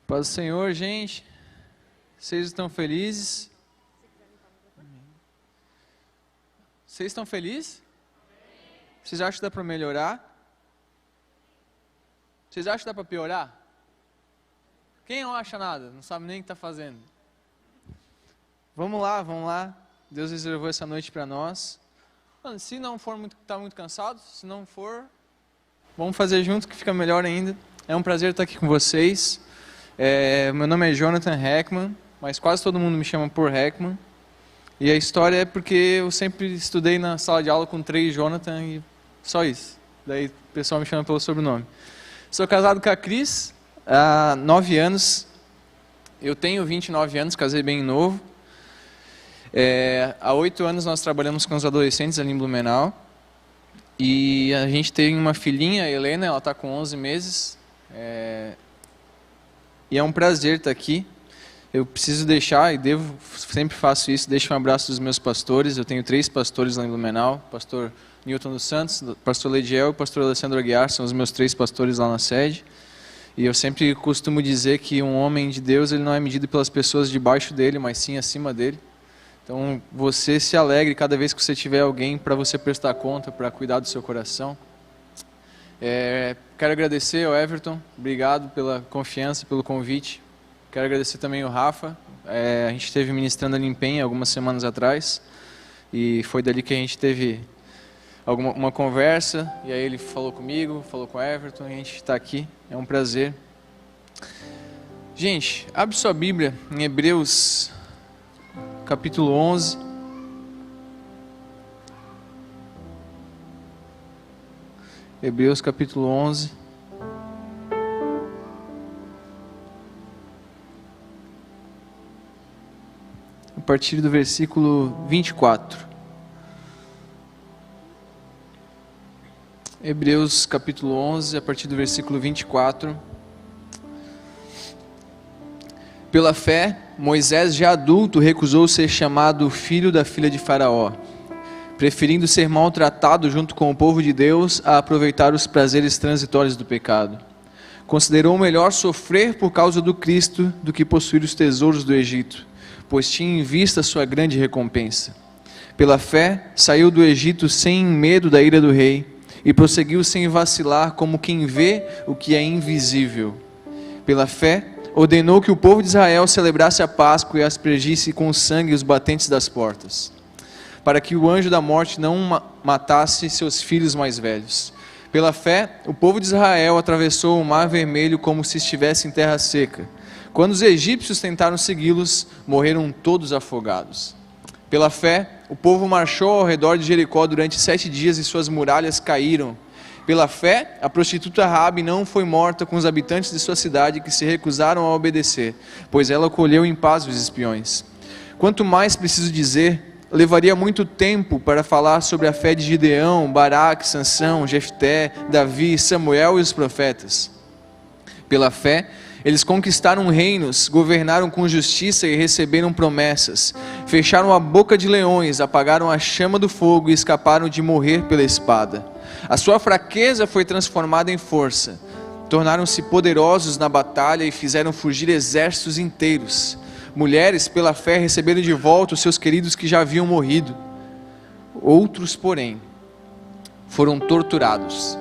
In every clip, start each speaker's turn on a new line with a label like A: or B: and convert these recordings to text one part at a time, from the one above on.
A: Paz do Senhor, gente. Vocês estão felizes? Vocês estão felizes? Vocês acham que dá para melhorar? Vocês acham que dá para piorar? Quem não acha nada? Não sabe nem o que está fazendo. Vamos lá. Deus reservou essa noite para nós. Mano, se não for tá muito cansado, se não for, vamos fazer junto que fica melhor ainda. É um prazer estar aqui com vocês. Meu nome é Jonathan Heckman, mas quase todo mundo me chama por Heckman. E a história é porque eu sempre estudei na sala de aula com 3 Jonathan e só isso. Daí o pessoal me chama pelo sobrenome. Sou casado com a Cris há 9 anos. Eu tenho 29 anos, casei bem novo. Há 8 anos nós trabalhamos com os adolescentes ali em Blumenau. E a gente tem uma filhinha, a Helena, ela está com 11 meses. E é um prazer estar aqui. Eu preciso deixar, e sempre faço isso, deixo um abraço dos meus pastores. Eu tenho 3 pastores lá em Blumenau. Pastor Newton dos Santos, pastor Lediel e pastor Alessandro Aguiar, são os meus 3 pastores lá na sede. E eu sempre costumo dizer que um homem de Deus, ele não é medido pelas pessoas debaixo dele, mas sim acima dele. Então, você se alegre cada vez que você tiver alguém para você prestar conta, para cuidar do seu coração. Quero agradecer ao Everton, obrigado pela confiança, pelo convite. Quero agradecer também ao Rafa. A gente esteve ministrando ali em Penha algumas semanas atrás. E foi dali que a gente teve uma conversa. E aí ele falou comigo, falou com o Everton, e a gente está aqui. É um prazer. Gente, abre sua Bíblia em Hebreus capítulo 11. Hebreus capítulo 11. A partir do versículo 24. Hebreus capítulo 11, a partir do versículo 24. Pela fé, Moisés, já adulto, recusou ser chamado filho da filha de Faraó, preferindo ser maltratado junto com o povo de Deus a aproveitar os prazeres transitórios do pecado. Considerou melhor sofrer por causa do Cristo do que possuir os tesouros do Egito, pois tinha em vista sua grande recompensa. Pela fé, saiu do Egito sem medo da ira do rei, e prosseguiu sem vacilar como quem vê o que é invisível. Pela fé, ordenou que o povo de Israel celebrasse a Páscoa e aspergisse com sangue os batentes das portas, para que o anjo da morte não matasse seus filhos mais velhos. Pela fé, o povo de Israel atravessou o mar vermelho como se estivesse em terra seca. Quando os egípcios tentaram segui-los, morreram todos afogados. Pela fé, o povo marchou ao redor de Jericó durante 7 dias e suas muralhas caíram. Pela fé, a prostituta Raabe não foi morta com os habitantes de sua cidade que se recusaram a obedecer, pois ela acolheu em paz os espiões. Quanto mais preciso dizer, levaria muito tempo para falar sobre a fé de Gideão, Baraque, Sansão, Jefté, Davi, Samuel e os profetas. Pela fé, eles conquistaram reinos, governaram com justiça e receberam promessas. Fecharam a boca de leões, apagaram a chama do fogo e escaparam de morrer pela espada. A sua fraqueza foi transformada em força. Tornaram-se poderosos na batalha e fizeram fugir exércitos inteiros. Mulheres, pela fé, receberam de volta os seus queridos que já haviam morrido. Outros, porém, foram torturados,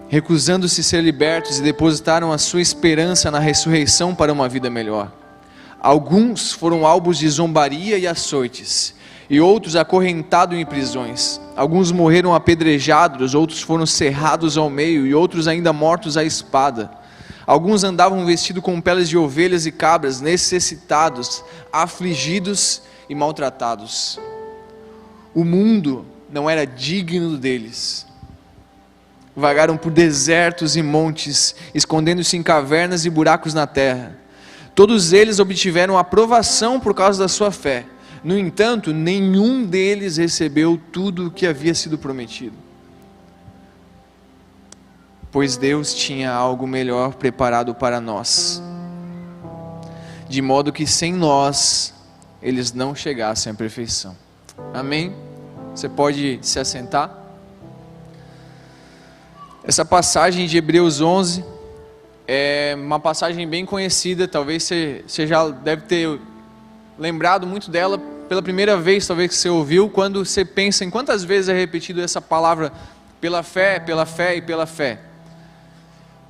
A: recusando-se ser libertos, e depositaram a sua esperança na ressurreição para uma vida melhor. Alguns foram alvos de zombaria e açoites, e outros acorrentados em prisões. Alguns morreram apedrejados, outros foram cerrados ao meio, e outros ainda mortos à espada. Alguns andavam vestidos com peles de ovelhas e cabras, necessitados, afligidos e maltratados. O mundo não era digno deles. Vagaram por desertos e montes, escondendo-se em cavernas e buracos na terra. Todos eles obtiveram aprovação por causa da sua fé. No entanto, nenhum deles recebeu tudo o que havia sido prometido, pois Deus tinha algo melhor preparado para nós, de modo que sem nós, eles não chegassem à perfeição. Amém? Você pode se assentar? Essa passagem de Hebreus 11 É uma passagem bem conhecida, talvez você já deve ter lembrado muito dela pela primeira vez, talvez que você ouviu, quando você pensa em quantas vezes é repetido essa palavra pela fé e pela fé.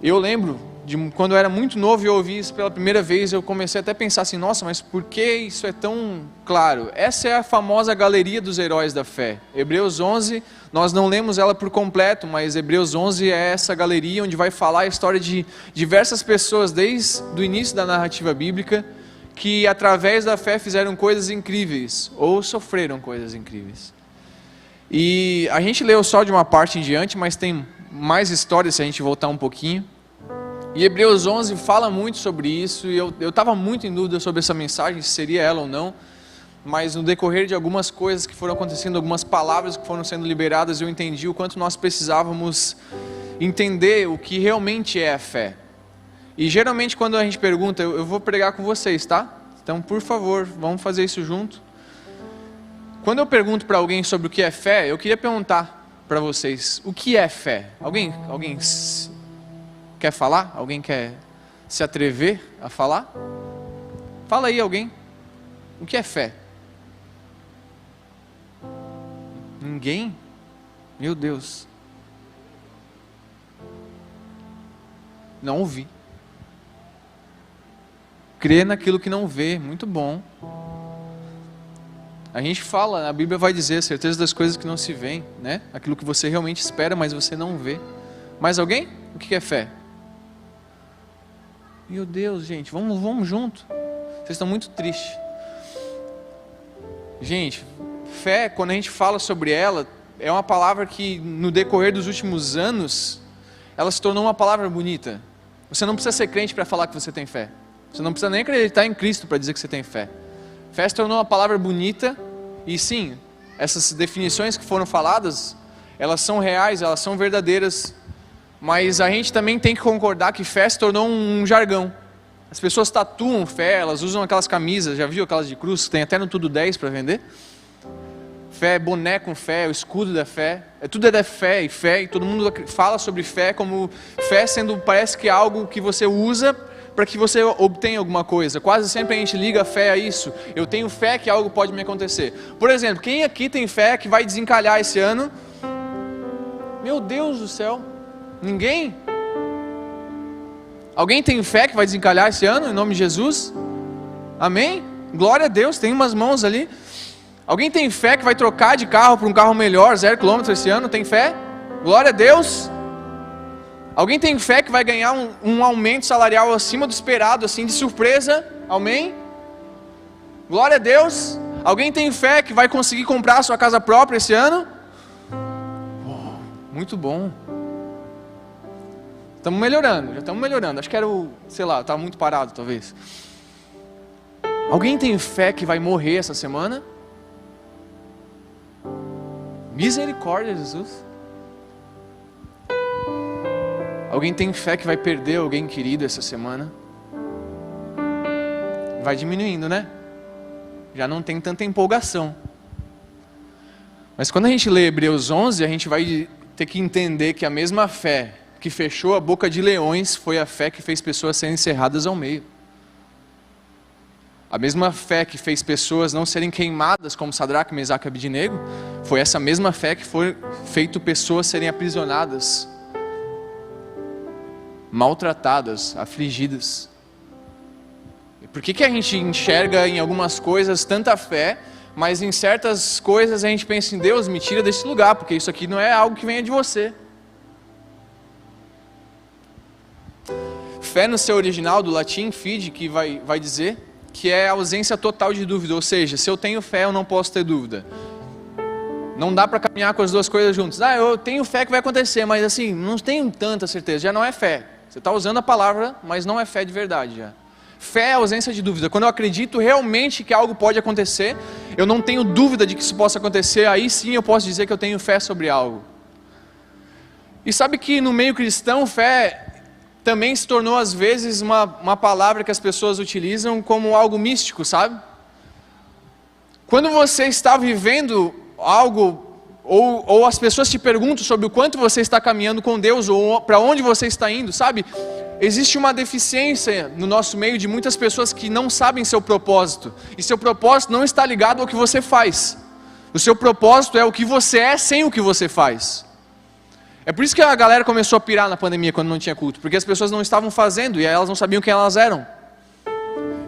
A: Eu lembro de quando eu era muito novo e eu ouvi isso pela primeira vez, eu comecei até a pensar assim, nossa, mas por que isso é tão claro? Essa é a famosa galeria dos heróis da fé. Hebreus 11, nós não lemos ela por completo, mas Hebreus 11 é essa galeria onde vai falar a história de diversas pessoas, desde o início da narrativa bíblica, que através da fé fizeram coisas incríveis, ou sofreram coisas incríveis. E a gente leu só de uma parte em diante, mas tem mais histórias se a gente voltar um pouquinho. E Hebreus 11 fala muito sobre isso, e eu estava muito em dúvida sobre essa mensagem, se seria ela ou não, mas no decorrer de algumas coisas que foram acontecendo, algumas palavras que foram sendo liberadas, eu entendi o quanto nós precisávamos entender o que realmente é a fé. E geralmente quando a gente pergunta, eu vou pregar com vocês, tá? Então, por favor, vamos fazer isso junto. Quando eu pergunto para alguém sobre o que é fé, eu queria perguntar para vocês, o que é fé? Alguém quer falar? Alguém quer se atrever a falar? Fala aí alguém. O que é fé? Ninguém? Meu Deus. Não ouvi. Crer naquilo que não vê, muito bom. A gente fala, a Bíblia vai dizer, a certeza das coisas que não se veem, né? Aquilo que você realmente espera, mas você não vê. Mais alguém? O que é fé? Meu Deus, gente, vamos junto. Vocês estão muito tristes. Gente, fé, quando a gente fala sobre ela, é uma palavra que no decorrer dos últimos anos, ela se tornou uma palavra bonita. Você não precisa ser crente para falar que você tem fé. Você não precisa nem acreditar em Cristo para dizer que você tem fé. Fé se tornou uma palavra bonita, e sim, essas definições que foram faladas, elas são reais, elas são verdadeiras, mas a gente também tem que concordar que fé se tornou um jargão. As pessoas tatuam fé, elas usam aquelas camisas, já viu aquelas de cruz, que tem até no Tudo 10 para vender? Fé, boné com fé, o escudo da fé, tudo é da fé, e todo mundo fala sobre fé como fé sendo, parece que é algo que você usa para que você obtenha alguma coisa. Quase sempre a gente liga a fé a isso. Eu tenho fé que algo pode me acontecer. Por exemplo, quem aqui tem fé que vai desencalhar esse ano? Meu Deus do céu. Ninguém? Alguém tem fé que vai desencalhar esse ano, em nome de Jesus? Amém? Glória a Deus, tem umas mãos ali. Alguém tem fé que vai trocar de carro para um carro melhor, 0 km esse ano? Tem fé? Glória a Deus. Alguém tem fé que vai ganhar um aumento salarial acima do esperado, assim, de surpresa? Amém? Glória a Deus. Alguém tem fé que vai conseguir comprar a sua casa própria esse ano? Muito bom. Estamos melhorando, já estamos melhorando. Acho que era estava muito parado talvez. Alguém tem fé que vai morrer essa semana? Misericórdia, Jesus. Alguém tem fé que vai perder alguém querido essa semana? Vai diminuindo, né? Já não tem tanta empolgação. Mas quando a gente lê Hebreus 11, a gente vai ter que entender que a mesma fé que fechou a boca de leões foi a fé que fez pessoas serem cerradas ao meio. A mesma fé que fez pessoas não serem queimadas como Sadraque, Mesaque e Abednego, foi essa mesma fé que foi feito pessoas serem aprisionadas, maltratadas, afligidas. E por que a gente enxerga em algumas coisas tanta fé, mas em certas coisas a gente pensa em Deus, me tira desse lugar, porque isso aqui não é algo que venha de você. Fé no seu original, do latim, fide, que vai dizer que é a ausência total de dúvida, ou seja, se eu tenho fé eu não posso ter dúvida. Não dá para caminhar com as duas coisas juntas. Eu tenho fé que vai acontecer, mas assim, não tenho tanta certeza, já não é fé. Você está usando a palavra, mas não é fé de verdade já. Fé é a ausência de dúvida. Quando eu acredito realmente que algo pode acontecer, eu não tenho dúvida de que isso possa acontecer, aí sim eu posso dizer que eu tenho fé sobre algo. E sabe que no meio cristão, fé também se tornou às vezes uma palavra que as pessoas utilizam como algo místico, sabe? Quando você está vivendo algo, ou as pessoas te perguntam sobre o quanto você está caminhando com Deus, ou para onde você está indo, sabe? existe uma deficiência no nosso meio de muitas pessoas que não sabem seu propósito. E seu propósito não está ligado ao que você faz. O seu propósito é o que você é sem o que você faz. É por isso que a galera começou a pirar na pandemia quando não tinha culto. Porque as pessoas não estavam fazendo e elas não sabiam quem elas eram.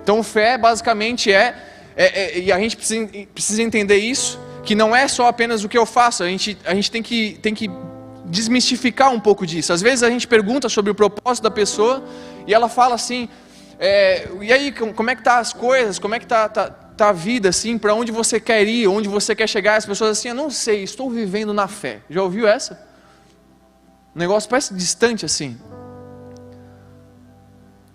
A: Então fé basicamente e a gente precisa entender isso, que não é só apenas o que eu faço. A gente tem que desmistificar um pouco disso. Às vezes a gente pergunta sobre o propósito da pessoa e ela fala assim, e aí, como é que tá as coisas, como é que tá a vida, assim, para onde você quer ir, onde você quer chegar? As pessoas assim, eu não sei, estou vivendo na fé. Já ouviu essa? O negócio parece distante assim.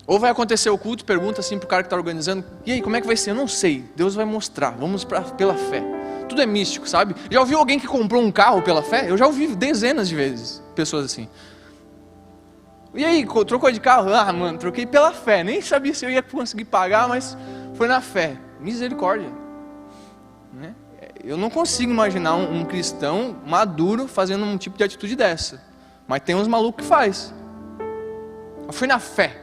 A: Ou vai acontecer o culto, pergunta assim pro cara que está organizando, e aí, como é que vai ser? Eu não sei, Deus vai mostrar, vamos pela fé. Tudo é místico, sabe? Já ouviu alguém que comprou um carro pela fé? Eu já ouvi dezenas de vezes, pessoas assim. E aí, trocou de carro? Ah, mano, troquei pela fé, nem sabia se eu ia conseguir pagar, mas foi na fé. Misericórdia. Né? Eu não consigo imaginar um cristão maduro fazendo um tipo de atitude dessa. Mas tem uns malucos que faz. Foi na fé.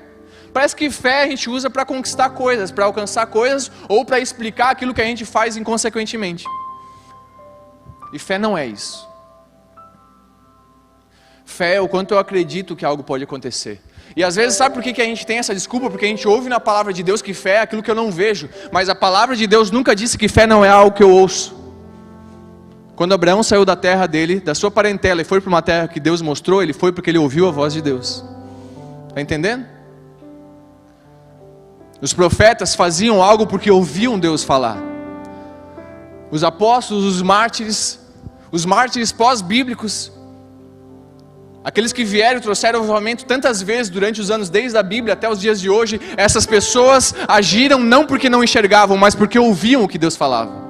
A: Parece que fé a gente usa para conquistar coisas, para alcançar coisas, ou para explicar aquilo que a gente faz inconsequentemente. E fé não é isso. Fé é o quanto eu acredito que algo pode acontecer. E às vezes, sabe por que a gente tem essa desculpa? Porque a gente ouve na palavra de Deus que fé é aquilo que eu não vejo. Mas a palavra de Deus nunca disse que fé não é algo que eu ouço. Quando Abraão saiu da terra dele, da sua parentela, e foi para uma terra que Deus mostrou, ele foi porque ele ouviu a voz de Deus. Está entendendo? Os profetas faziam algo porque ouviam Deus falar. Os apóstolos, os mártires pós-bíblicos, aqueles que vieram e trouxeram o avivamento tantas vezes durante os anos, desde a Bíblia até os dias de hoje, essas pessoas agiram não porque não enxergavam, mas porque ouviam o que Deus falava.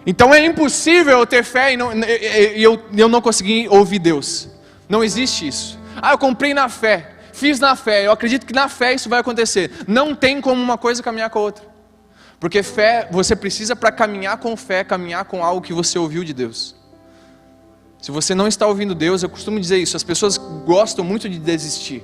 A: Então é impossível eu ter fé e eu não conseguir ouvir Deus. Não existe isso. Eu comprei na fé, fiz na fé, eu acredito que na fé isso vai acontecer. Não tem como uma coisa caminhar com a outra. Porque fé, você precisa, para caminhar com fé, caminhar com algo que você ouviu de Deus. Se você não está ouvindo Deus, eu costumo dizer isso, as pessoas gostam muito de desistir.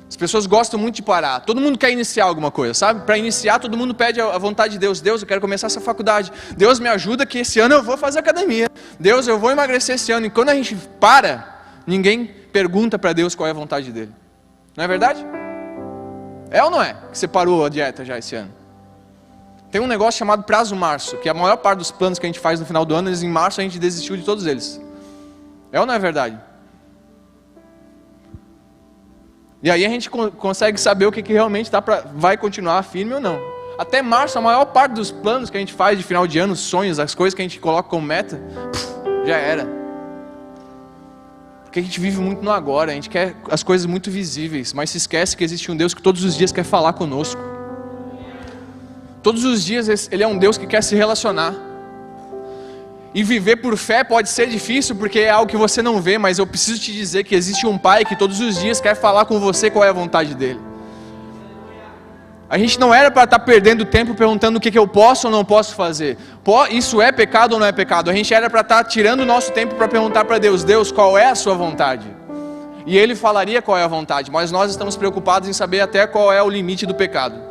A: As pessoas gostam muito de parar. Todo mundo quer iniciar alguma coisa, sabe? Para iniciar, todo mundo pede a vontade de Deus. Deus, eu quero começar essa faculdade. Deus, me ajuda que esse ano eu vou fazer academia. Deus, eu vou emagrecer esse ano. E quando a gente para, ninguém pergunta para Deus qual é a vontade dele. Não é verdade? É ou não é que você parou a dieta já esse ano? Tem um negócio chamado prazo março, que a maior parte dos planos que a gente faz no final do ano, em março a gente desistiu de todos eles. É ou não é verdade? E aí a gente consegue saber o que realmente vai continuar firme ou não. Até março, a maior parte dos planos que a gente faz de final de ano, os sonhos, as coisas que a gente coloca como meta, já era. Porque a gente vive muito no agora, a gente quer as coisas muito visíveis, mas se esquece que existe um Deus que todos os dias quer falar conosco. Todos os dias Ele é um Deus que quer se relacionar. E viver por fé pode ser difícil porque é algo que você não vê, mas eu preciso te dizer que existe um Pai que todos os dias quer falar com você qual é a vontade dEle. A gente não era para estar perdendo tempo perguntando o que eu posso ou não posso fazer. Isso é pecado ou não é pecado? A gente era para estar tirando o nosso tempo para perguntar para Deus, Deus, qual é a sua vontade? E Ele falaria qual é a vontade, mas nós estamos preocupados em saber até qual é o limite do pecado.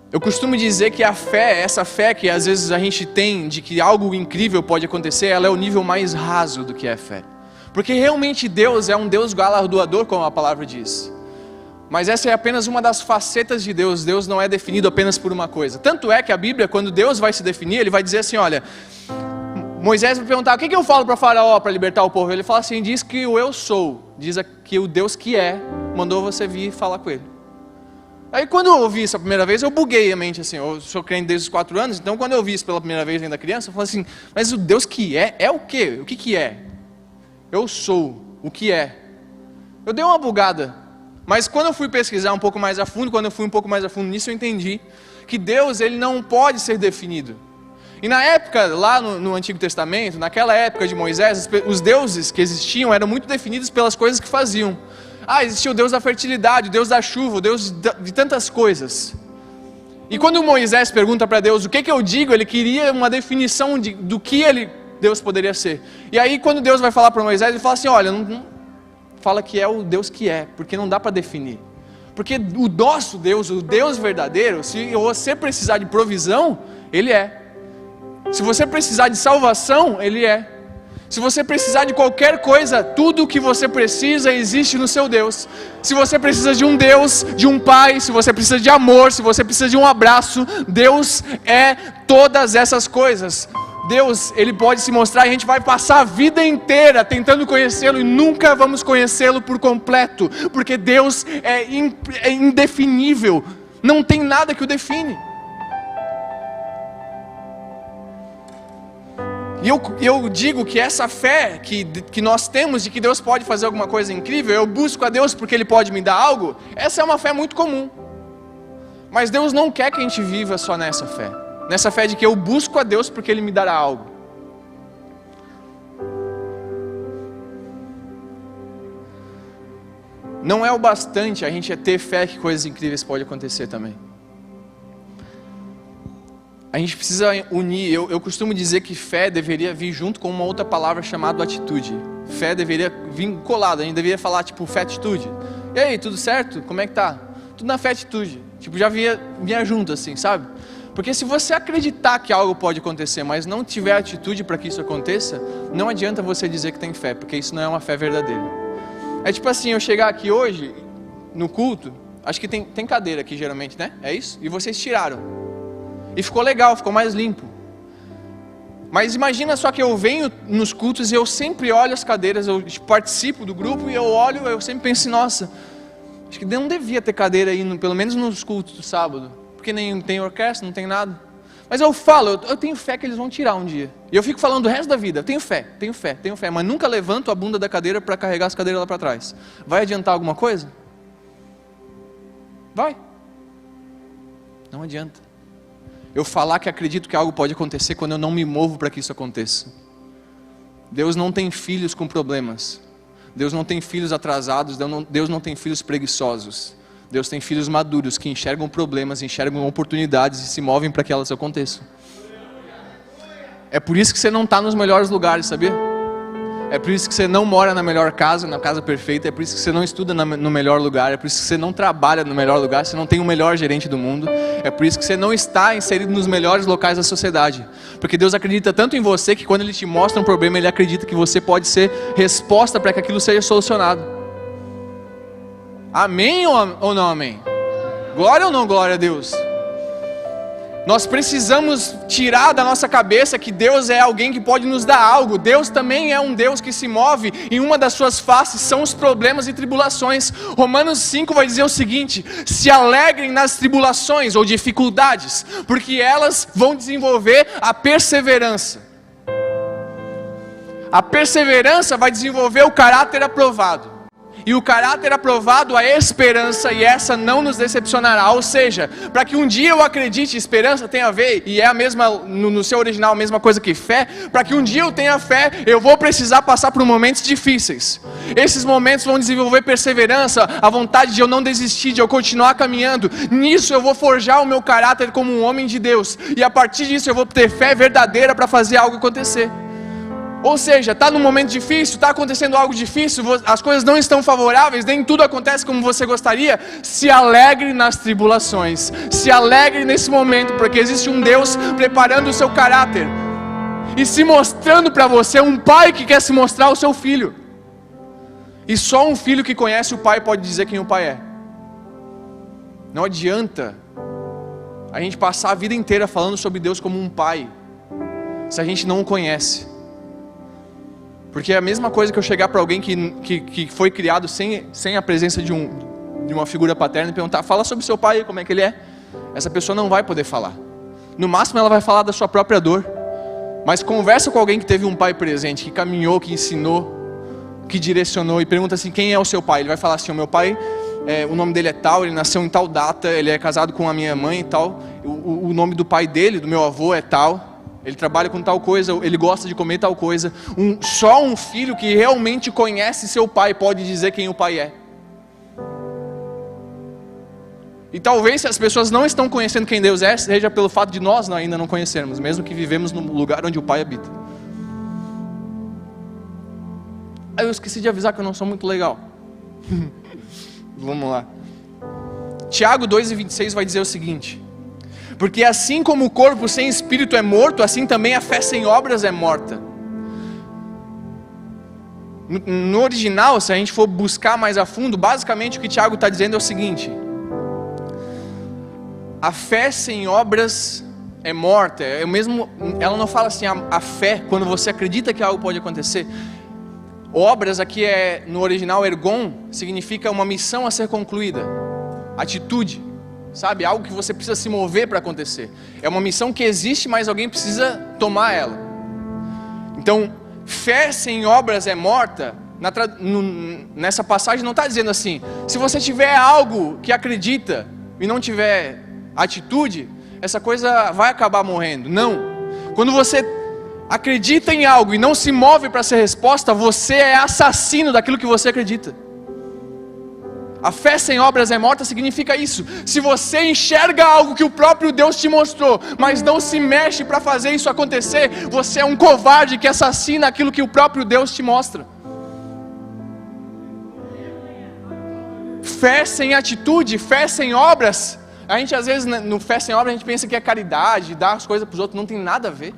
A: Eu costumo dizer que a fé, essa fé que às vezes a gente tem de que algo incrível pode acontecer, ela é o nível mais raso do que é fé. Porque realmente Deus é um Deus galardoador, como a palavra diz. Mas essa é apenas uma das facetas de Deus. Deus não é definido apenas por uma coisa. Tanto é que a Bíblia, quando Deus vai se definir, Ele vai dizer assim, olha, Moisés vai perguntar, o que eu falo para Faraó para libertar o povo? Ele fala assim, diz que o eu sou, diz que o Deus que é, mandou você vir falar com Ele. Aí quando eu ouvi isso a primeira vez, eu buguei a mente assim, eu sou crente desde os 4 anos, então quando eu ouvi isso pela primeira vez ainda criança, eu falei assim, mas o Deus que é o quê? O que é? Eu sou, o que é? Eu dei uma bugada, mas quando eu fui pesquisar um pouco mais a fundo, quando eu fui um pouco mais a fundo nisso, eu entendi que Deus, Ele não pode ser definido. E na época, lá no Antigo Testamento, naquela época de Moisés, os deuses que existiam eram muito definidos pelas coisas que faziam. Existia o Deus da fertilidade, o Deus da chuva, o Deus de tantas coisas. E quando Moisés pergunta para Deus o que eu digo, ele queria uma definição do que ele Deus poderia ser. E aí quando Deus vai falar para Moisés, ele fala assim, olha, não fala que é o Deus que é, porque não dá para definir. Porque o nosso Deus, o Deus verdadeiro, se você precisar de provisão, Ele é. Se você precisar de salvação, Ele é. Se você precisar de qualquer coisa, tudo o que você precisa existe no seu Deus. Se você precisa de um Deus, de um Pai, se você precisa de amor, se você precisa de um abraço, Deus é todas essas coisas. Deus, Ele pode se mostrar e a gente vai passar a vida inteira tentando conhecê-lo e nunca vamos conhecê-lo por completo, porque Deus é indefinível, não tem nada que o define. E eu digo que essa fé que nós temos de que Deus pode fazer alguma coisa incrível, eu busco a Deus porque Ele pode me dar algo, essa é uma fé muito comum. Mas Deus não quer que a gente viva só nessa fé de que eu busco a Deus porque Ele me dará algo. Não é o bastante a gente ter fé que coisas incríveis podem acontecer também. A gente precisa unir, eu costumo dizer que fé deveria vir junto com uma outra palavra chamada atitude. Fé deveria vir colada, a gente deveria falar tipo fé atitude. E aí, tudo certo? Como é que tá? Tudo na fé atitude. Tipo, já vinha junto assim, sabe? Porque se você acreditar que algo pode acontecer, mas não tiver atitude para que isso aconteça, não adianta você dizer que tem fé, porque isso não é uma fé verdadeira. É tipo assim, eu chegar aqui hoje, no culto, acho que tem cadeira aqui geralmente, né? É isso? E vocês tiraram. E ficou legal, ficou mais limpo. Mas imagina só que eu venho nos cultos e eu sempre olho as cadeiras, eu participo do grupo e eu olho, eu sempre penso, nossa, acho que não devia ter cadeira aí, pelo menos nos cultos do sábado. Porque nem tem orquestra, não tem nada. Mas eu falo, eu tenho fé que eles vão tirar um dia. E eu fico falando o resto da vida, tenho fé, mas nunca levanto a bunda da cadeira para carregar as cadeiras lá para trás. Vai adiantar alguma coisa? Vai. Não adianta. Eu falar que acredito que algo pode acontecer quando eu não me movo para que isso aconteça. Deus não tem filhos com problemas. Deus não tem filhos atrasados, Deus não tem filhos preguiçosos. Deus tem filhos maduros que enxergam problemas, enxergam oportunidades e se movem para que elas aconteçam. É por isso que você não está nos melhores lugares, sabia? É por isso que você não mora na melhor casa, na casa perfeita. É por isso que você não estuda no melhor lugar. É por isso que você não trabalha no melhor lugar. Você não tem o melhor gerente do mundo. É por isso que você não está inserido nos melhores locais da sociedade. Porque Deus acredita tanto em você que quando Ele te mostra um problema, Ele acredita que você pode ser resposta para que aquilo seja solucionado. Amém ou não amém? Glória ou não glória a Deus? Nós precisamos tirar da nossa cabeça que Deus é alguém que pode nos dar algo. Deus também é um Deus que se move e uma das suas faces são os problemas e tribulações. Romanos 5 vai dizer o seguinte: se alegrem nas tribulações ou dificuldades, porque elas vão desenvolver a perseverança. A perseverança vai desenvolver o caráter aprovado. E o caráter aprovado, a esperança, e essa não nos decepcionará. Ou seja, para que um dia eu acredite, esperança tem a ver, e é a mesma, no seu original, a mesma coisa que fé. Para que um dia eu tenha fé, eu vou precisar passar por momentos difíceis. Esses momentos vão desenvolver perseverança, a vontade de eu não desistir, de eu continuar caminhando. Nisso eu vou forjar o meu caráter como um homem de Deus. E a partir disso eu vou ter fé verdadeira para fazer algo acontecer. Ou seja, está num momento difícil, está acontecendo algo difícil, as coisas não estão favoráveis, nem tudo acontece como você gostaria. Se alegre nas tribulações, se alegre nesse momento, porque existe um Deus preparando o seu caráter e se mostrando para você, um pai que quer se mostrar ao seu filho. E só um filho que conhece o pai pode dizer quem o pai é. Não adianta a gente passar a vida inteira falando sobre Deus como um pai, se a gente não o conhece. Porque é a mesma coisa que eu chegar para alguém que foi criado sem a presença de uma figura paterna e perguntar, fala sobre seu pai, como é que ele é. Essa pessoa não vai poder falar. No máximo ela vai falar da sua própria dor. Mas conversa com alguém que teve um pai presente, que caminhou, que ensinou, que direcionou, e pergunta assim, quem é o seu pai? Ele vai falar assim, o meu pai, o nome dele é tal, ele nasceu em tal data, ele é casado com a minha mãe e tal, o nome do pai dele, do meu avô é tal. Ele trabalha com tal coisa, ele gosta de comer tal coisa. Só um filho que realmente conhece seu pai pode dizer quem o pai é. E talvez se as pessoas não estão conhecendo quem Deus é, seja pelo fato de nós ainda não conhecermos, mesmo que vivemos no lugar onde o pai habita. Eu esqueci de avisar que eu não sou muito legal. Vamos lá. Tiago 2:26 vai dizer o seguinte: porque assim como o corpo sem espírito é morto, assim também a fé sem obras é morta. No original, se a gente for buscar mais a fundo, basicamente o que Tiago está dizendo é o seguinte: a fé sem obras é morta. Ela não fala assim, a fé, quando você acredita que algo pode acontecer. Obras aqui no original ergon, significa uma missão a ser concluída, atitude, sabe? Algo que você precisa se mover para acontecer. É uma missão que existe, mas alguém precisa tomar ela. Então, fé sem obras é morta. Nessa passagem não está dizendo assim, se você tiver algo que acredita e não tiver atitude, essa coisa vai acabar morrendo. Não. Quando você acredita em algo e não se move para essa resposta, você é assassino daquilo que você acredita. A fé sem obras é morta significa isso. Se você enxerga algo que o próprio Deus te mostrou, mas não se mexe para fazer isso acontecer, você é um covarde que assassina aquilo que o próprio Deus te mostra. Fé sem atitude, fé sem obras. A gente às vezes no fé sem obras a gente pensa que é caridade, dar as coisas para os outros, não tem nada a ver.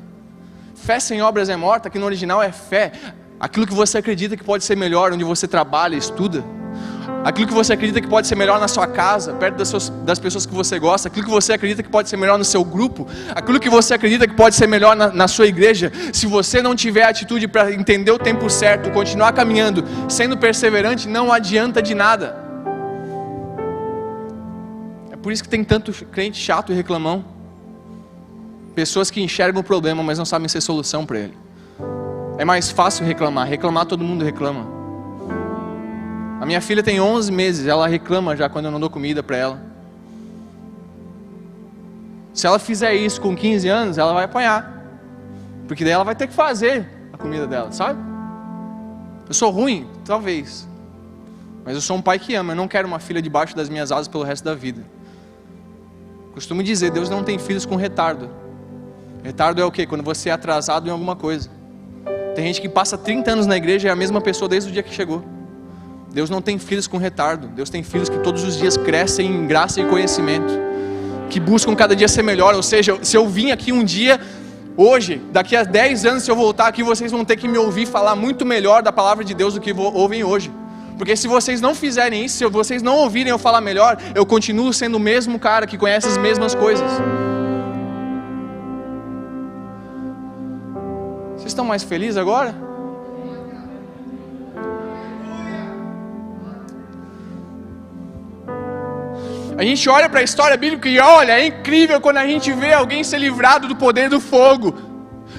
A: Fé sem obras é morta, aqui no original é fé. Aquilo que você acredita que pode ser melhor, onde você trabalha, estuda. Aquilo que você acredita que pode ser melhor na sua casa, perto das pessoas que você gosta. Aquilo que você acredita que pode ser melhor no seu grupo. Aquilo que você acredita que pode ser melhor na sua igreja. Se você não tiver atitude para entender o tempo certo, continuar caminhando, sendo perseverante, não adianta de nada. É por isso que tem tanto crente chato e reclamão. Pessoas que enxergam o problema, mas não sabem ser solução para ele. É mais fácil reclamar. Reclamar todo mundo reclama. A minha filha tem 11 meses, ela reclama já quando eu não dou comida para ela. Se ela fizer isso com 15 anos, ela vai apanhar. Porque daí ela vai ter que fazer a comida dela, sabe? Eu sou ruim? Talvez. Mas eu sou um pai que ama, eu não quero uma filha debaixo das minhas asas pelo resto da vida. Costumo dizer, Deus não tem filhos com retardo. Retardo é o quê? Quando você é atrasado em alguma coisa. Tem gente que passa 30 anos na igreja e é a mesma pessoa desde o dia que chegou. Deus não tem filhos com retardo. Deus tem filhos que todos os dias crescem em graça e conhecimento, que buscam cada dia ser melhor. Ou seja, se eu vim aqui um dia, hoje, daqui a 10 anos, se eu voltar aqui, vocês vão ter que me ouvir falar muito melhor da palavra de Deus do que ouvem hoje. Porque se vocês não fizerem isso, se vocês não ouvirem eu falar melhor, eu continuo sendo o mesmo cara que conhece as mesmas coisas. Vocês estão mais felizes agora? A gente olha para a história bíblica e olha, é incrível quando a gente vê alguém ser livrado do poder do fogo.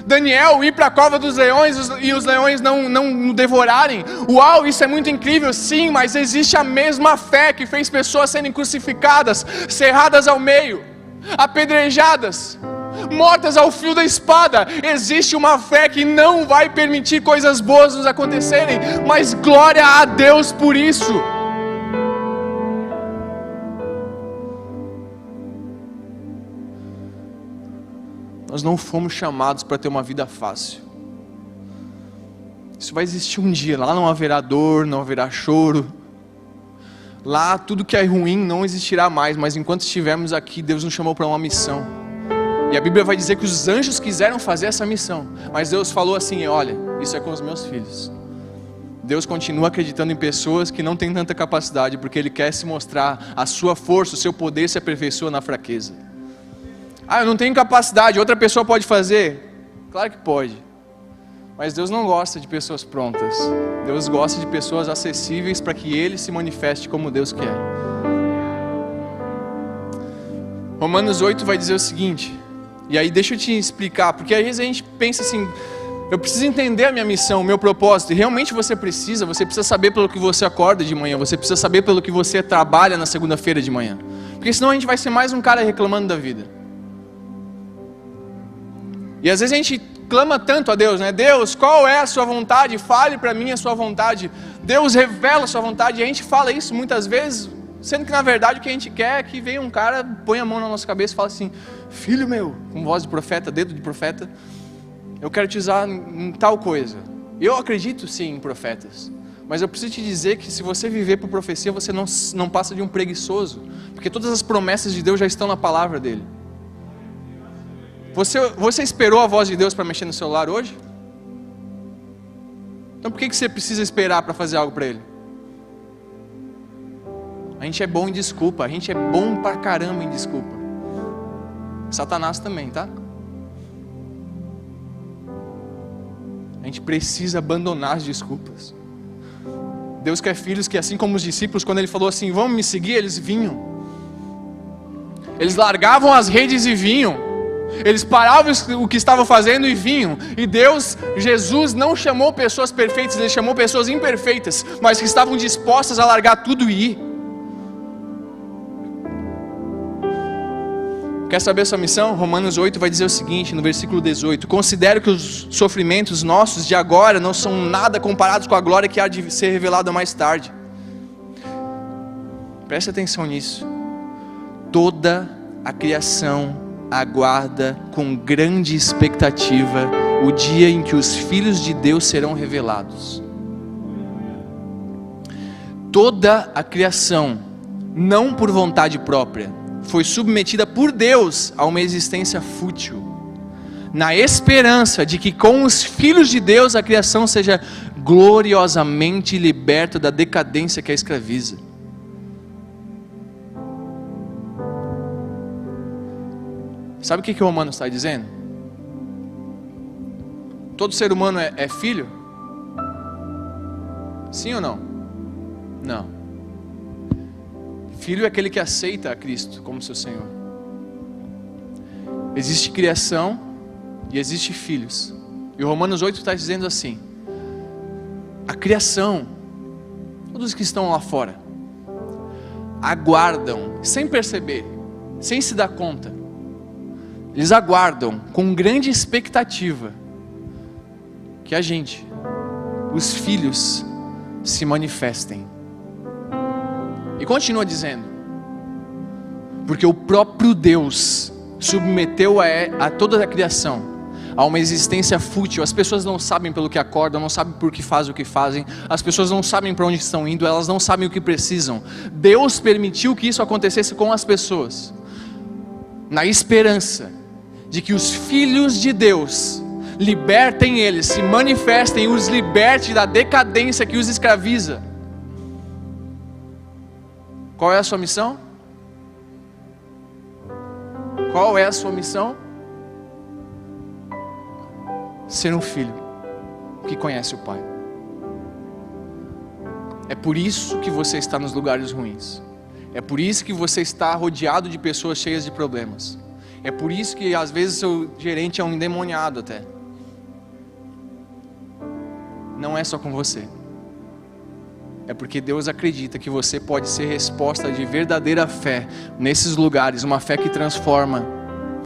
A: Daniel ir para a cova dos leões e os leões não devorarem. Uau, isso é muito incrível, sim, mas existe a mesma fé que fez pessoas serem crucificadas, serradas ao meio, apedrejadas, mortas ao fio da espada. Existe uma fé que não vai permitir coisas boas nos acontecerem, mas glória a Deus por isso. Nós não fomos chamados para ter uma vida fácil. Isso vai existir um dia. Lá não haverá dor, não haverá choro. Lá tudo que é ruim não existirá mais. Mas enquanto estivermos aqui, Deus nos chamou para uma missão. E a Bíblia vai dizer que os anjos quiseram fazer essa missão. Mas Deus falou assim, olha, isso é com os meus filhos. Deus continua acreditando em pessoas que não têm tanta capacidade, porque Ele quer se mostrar a sua força, o seu poder se aperfeiçoa na fraqueza. Eu não tenho capacidade, outra pessoa pode fazer? Claro que pode. Mas Deus não gosta de pessoas prontas. Deus gosta de pessoas acessíveis para que Ele se manifeste como Deus quer. Romanos 8 vai dizer o seguinte, e aí deixa eu te explicar, porque às vezes a gente pensa assim, eu preciso entender a minha missão, o meu propósito, e realmente você precisa saber pelo que você acorda de manhã, você precisa saber pelo que você trabalha na segunda-feira de manhã, porque senão a gente vai ser mais um cara reclamando da vida. E às vezes a gente clama tanto a Deus, né? Deus, qual é a sua vontade? Fale para mim a sua vontade. Deus revela a sua vontade. E a gente fala isso muitas vezes, sendo que na verdade o que a gente quer é que venha um cara, põe a mão na nossa cabeça e fala assim, filho meu, com voz de profeta, dedo de profeta, eu quero te usar em tal coisa. Eu acredito sim em profetas, mas eu preciso te dizer que se você viver por profecia, você não passa de um preguiçoso, porque todas as promessas de Deus já estão na palavra dele. Você esperou a voz de Deus para mexer no celular hoje? Então por que você precisa esperar para fazer algo para ele? A gente é bom em desculpa, a gente é bom pra caramba em desculpa. Satanás também, tá? A gente precisa abandonar as desculpas. Deus quer filhos que, assim como os discípulos, quando ele falou assim, vamos me seguir, eles vinham. Eles largavam as redes e vinham. Eles paravam o que estavam fazendo e vinham. E Deus, Jesus, não chamou pessoas perfeitas, Ele chamou pessoas imperfeitas, mas que estavam dispostas a largar tudo e ir. Quer saber a sua missão? Romanos 8 vai dizer o seguinte, no versículo 18: considero que os sofrimentos nossos de agora não são nada comparados com a glória que há de ser revelada mais tarde. Preste atenção nisso. Toda a criação aguarda com grande expectativa o dia em que os filhos de Deus serão revelados. Toda a criação, não por vontade própria, foi submetida por Deus a uma existência fútil, na esperança de que com os filhos de Deus a criação seja gloriosamente liberta da decadência que a escraviza. Sabe o que o Romanos está dizendo? Todo ser humano é filho? Sim ou não? Não. Filho é aquele que aceita a Cristo como seu Senhor. Existe criação e existe filhos. E o Romanos 8 está dizendo assim: a criação, todos que estão lá fora, aguardam, sem perceber, sem se dar conta, eles aguardam com grande expectativa que a gente, os filhos, se manifestem. E continua dizendo, porque o próprio Deus submeteu a toda a criação a uma existência fútil. As pessoas não sabem pelo que acordam, não sabem por que fazem o que fazem, as pessoas não sabem para onde estão indo, elas não sabem o que precisam. Deus permitiu que isso acontecesse com as pessoas, na esperança de que os filhos de Deus libertem eles, se manifestem e os liberte da decadência que os escraviza. Qual é a sua missão? Qual é a sua missão? Ser um filho que conhece o Pai. É por isso que você está nos lugares ruins. É por isso que você está rodeado de pessoas cheias de problemas. É por isso que às vezes seu gerente é um endemoniado até. Não é só com você. É porque Deus acredita que você pode ser resposta de verdadeira fé nesses lugares, uma fé que transforma,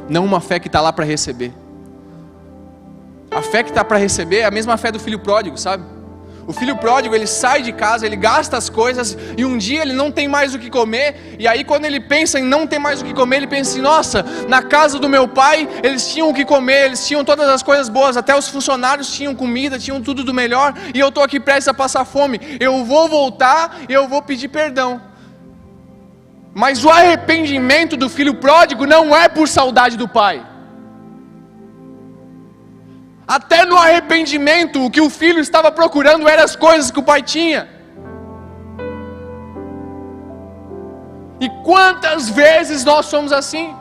A: não uma fé que está lá para receber. A fé que está para receber é a mesma fé do filho pródigo, sabe? O filho pródigo, ele sai de casa, ele gasta as coisas e um dia ele não tem mais o que comer. E aí quando ele pensa em não ter mais o que comer, ele pensa assim, nossa, na casa do meu pai eles tinham o que comer, eles tinham todas as coisas boas, até os funcionários tinham comida, tinham tudo do melhor, e eu estou aqui prestes a passar fome. Eu vou voltar e eu vou pedir perdão. Mas o arrependimento do filho pródigo não é por saudade do pai. Até no arrependimento, o que o filho estava procurando eram as coisas que o pai tinha. E quantas vezes nós somos assim?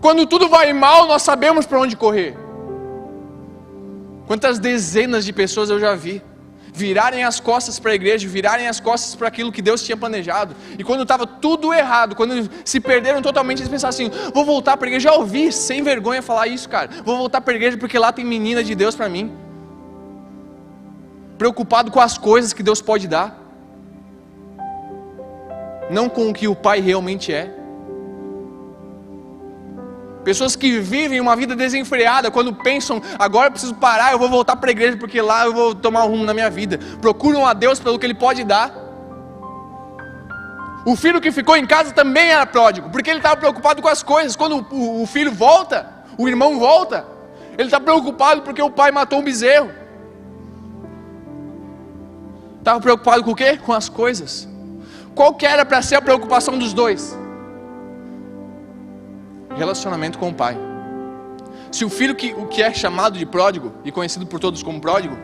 A: Quando tudo vai mal, nós sabemos para onde correr. Quantas dezenas de pessoas eu já vi virarem as costas para a igreja, virarem as costas para aquilo que Deus tinha planejado. E quando estava tudo errado, quando se perderam totalmente, eles pensaram assim, vou voltar para a igreja. Já ouvi sem vergonha falar isso, cara. Vou voltar para a igreja porque lá tem menina de Deus para mim. Preocupado com as coisas que Deus pode dar, não com o que o Pai realmente é. Pessoas que vivem uma vida desenfreada, quando pensam, agora eu preciso parar, eu vou voltar para a igreja, porque lá eu vou tomar um rumo na minha vida. Procuram a Deus pelo que Ele pode dar. O filho que ficou em casa também era pródigo, porque ele estava preocupado com as coisas. Quando o filho volta, o irmão volta, ele está preocupado porque o pai matou um bezerro. Estava preocupado com o quê? Com as coisas. Qual que era para ser a preocupação dos dois? Relacionamento com o pai. Se o filho que é chamado de pródigo, e conhecido por todos como pródigo,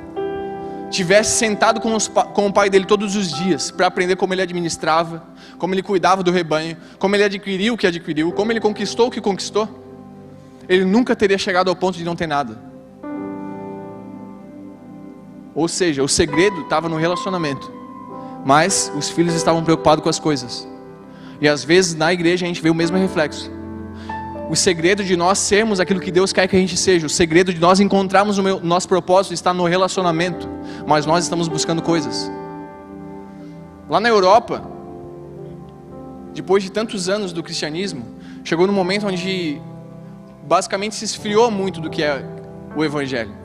A: tivesse sentado com o pai dele todos os dias, para aprender como ele administrava, como ele cuidava do rebanho, como ele adquiriu o que adquiriu, como ele conquistou o que conquistou, ele nunca teria chegado ao ponto de não ter nada. Ou seja, o segredo estava no relacionamento, mas os filhos estavam preocupados com as coisas. E às vezes na igreja a gente vê o mesmo reflexo. O segredo de nós sermos aquilo que Deus quer que a gente seja, o segredo de nós encontrarmos o nosso propósito está no relacionamento, mas nós estamos buscando coisas. Lá na Europa, depois de tantos anos do cristianismo, chegou num momento onde basicamente se esfriou muito do que é o evangelho.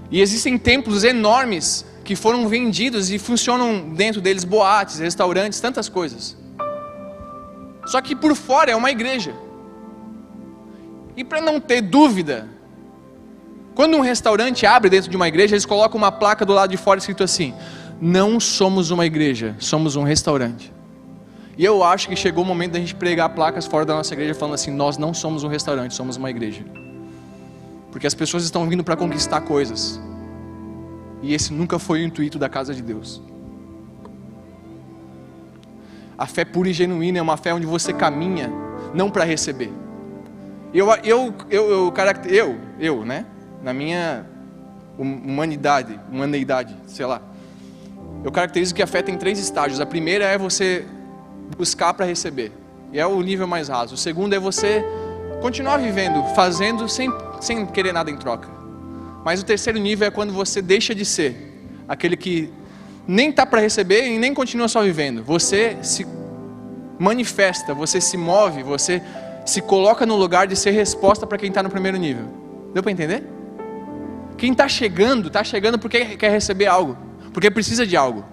A: E existem templos enormes que foram vendidos e funcionam dentro deles boates, restaurantes, tantas coisas. Só que por fora é uma igreja. E para não ter dúvida, quando um restaurante abre dentro de uma igreja, eles colocam uma placa do lado de fora escrito assim: não somos uma igreja, somos um restaurante. E eu acho que chegou o momento da gente pregar placas fora da nossa igreja falando assim: nós não somos um restaurante, somos uma igreja. Porque as pessoas estão vindo para conquistar coisas. E esse nunca foi o intuito da casa de Deus. A fé pura e genuína é uma fé onde você caminha não para receber. Eu, né? Na minha humanidade, sei lá. Eu caracterizo que a fé tem 3 estágios. A primeira é você buscar para receber. E é o nível mais raso. O segundo é você continuar vivendo, fazendo sem querer nada em troca. Mas o terceiro nível é quando você deixa de ser aquele que nem está para receber e nem continua só vivendo. Você se manifesta, você se move, você se coloca no lugar de ser resposta para quem está no primeiro nível. Deu para entender? Quem está chegando porque quer receber algo, porque precisa de algo.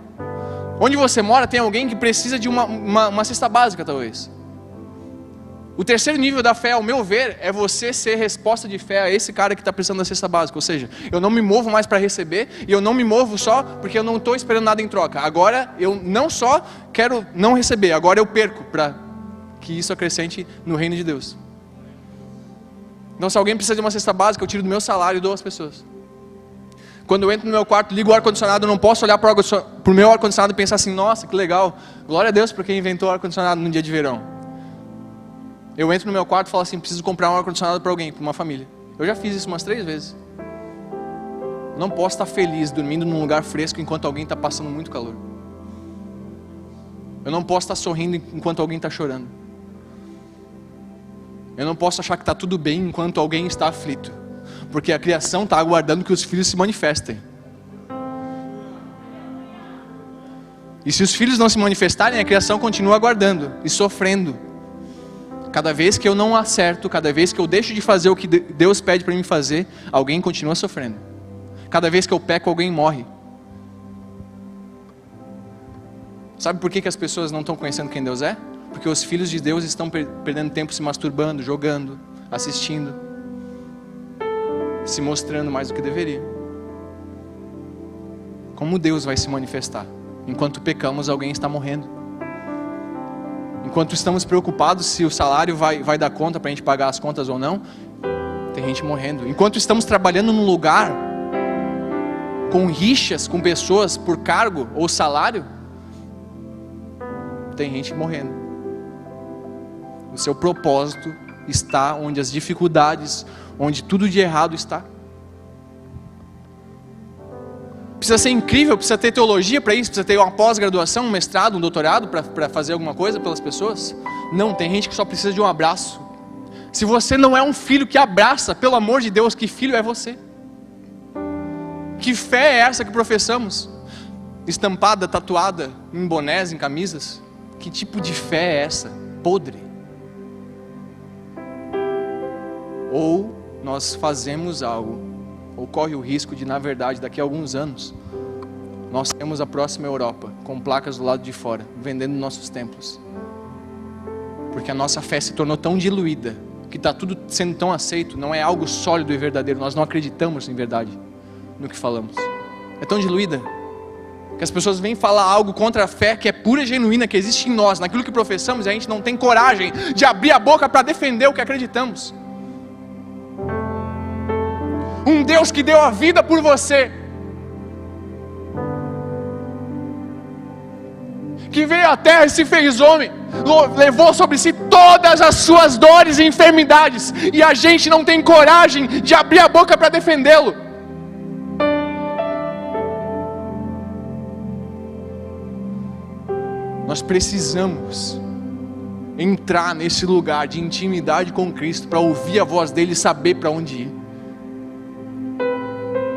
A: Onde você mora tem alguém que precisa de uma cesta básica talvez. O terceiro nível da fé, ao meu ver, é você ser resposta de fé a esse cara que está precisando da cesta básica. Ou seja, eu não me movo mais para receber, e eu não me movo só porque eu não estou esperando nada em troca. Agora eu não só quero não receber, agora eu perco para que isso acrescente no reino de Deus. Então se alguém precisa de uma cesta básica, eu tiro do meu salário e dou às pessoas. Quando eu entro no meu quarto, ligo o ar-condicionado, eu não posso olhar para o meu ar-condicionado e pensar assim: nossa, que legal, glória a Deus por quem inventou o ar-condicionado no dia de verão. Eu entro no meu quarto e falo assim: preciso comprar um ar-condicionado para alguém, para uma família. Eu já fiz isso umas 3 vezes. Eu não posso estar feliz dormindo num lugar fresco enquanto alguém está passando muito calor. Eu não posso estar sorrindo enquanto alguém está chorando. Eu não posso achar que está tudo bem enquanto alguém está aflito. Porque a criação está aguardando que os filhos se manifestem. E se os filhos não se manifestarem, a criação continua aguardando e sofrendo. Cada vez que eu não acerto, cada vez que eu deixo de fazer o que Deus pede para mim fazer, alguém continua sofrendo. Cada vez que eu peco, alguém morre. Sabe por que as pessoas não estão conhecendo quem Deus é? Porque os filhos de Deus estão perdendo tempo se masturbando, jogando, assistindo, se mostrando mais do que deveria. Como Deus vai se manifestar? Enquanto pecamos, alguém está morrendo. Enquanto estamos preocupados se o salário vai dar conta para a gente pagar as contas ou não, tem gente morrendo. Enquanto estamos trabalhando num lugar com rixas com pessoas por cargo ou salário, tem gente morrendo. O seu propósito está onde as dificuldades, onde tudo de errado está. Precisa ser incrível, precisa ter teologia para isso, precisa ter uma pós-graduação, um mestrado, um doutorado para fazer alguma coisa pelas pessoas? Não, tem gente que só precisa de um abraço. Se você não é um filho que abraça, pelo amor de Deus, que filho é você? Que fé é essa que professamos? Estampada, tatuada, em bonés, em camisas? Que tipo de fé é essa? Podre. Ou nós fazemos algo, ou corre o risco de, na verdade, daqui a alguns anos, nós temos a próxima Europa, com placas do lado de fora, vendendo nossos templos. Porque a nossa fé se tornou tão diluída, que está tudo sendo tão aceito, não é algo sólido e verdadeiro, nós não acreditamos em verdade, no que falamos. É tão diluída. Que as pessoas vêm falar algo contra a fé que é pura e genuína, que existe em nós, naquilo que professamos, e a gente não tem coragem de abrir a boca para defender o que acreditamos. Um Deus que deu a vida por você, que veio à terra e se fez homem, levou sobre si todas as suas dores e enfermidades, e a gente não tem coragem de abrir a boca para defendê-lo. Nós precisamos entrar nesse lugar de intimidade com Cristo, para ouvir a voz dele e saber para onde ir.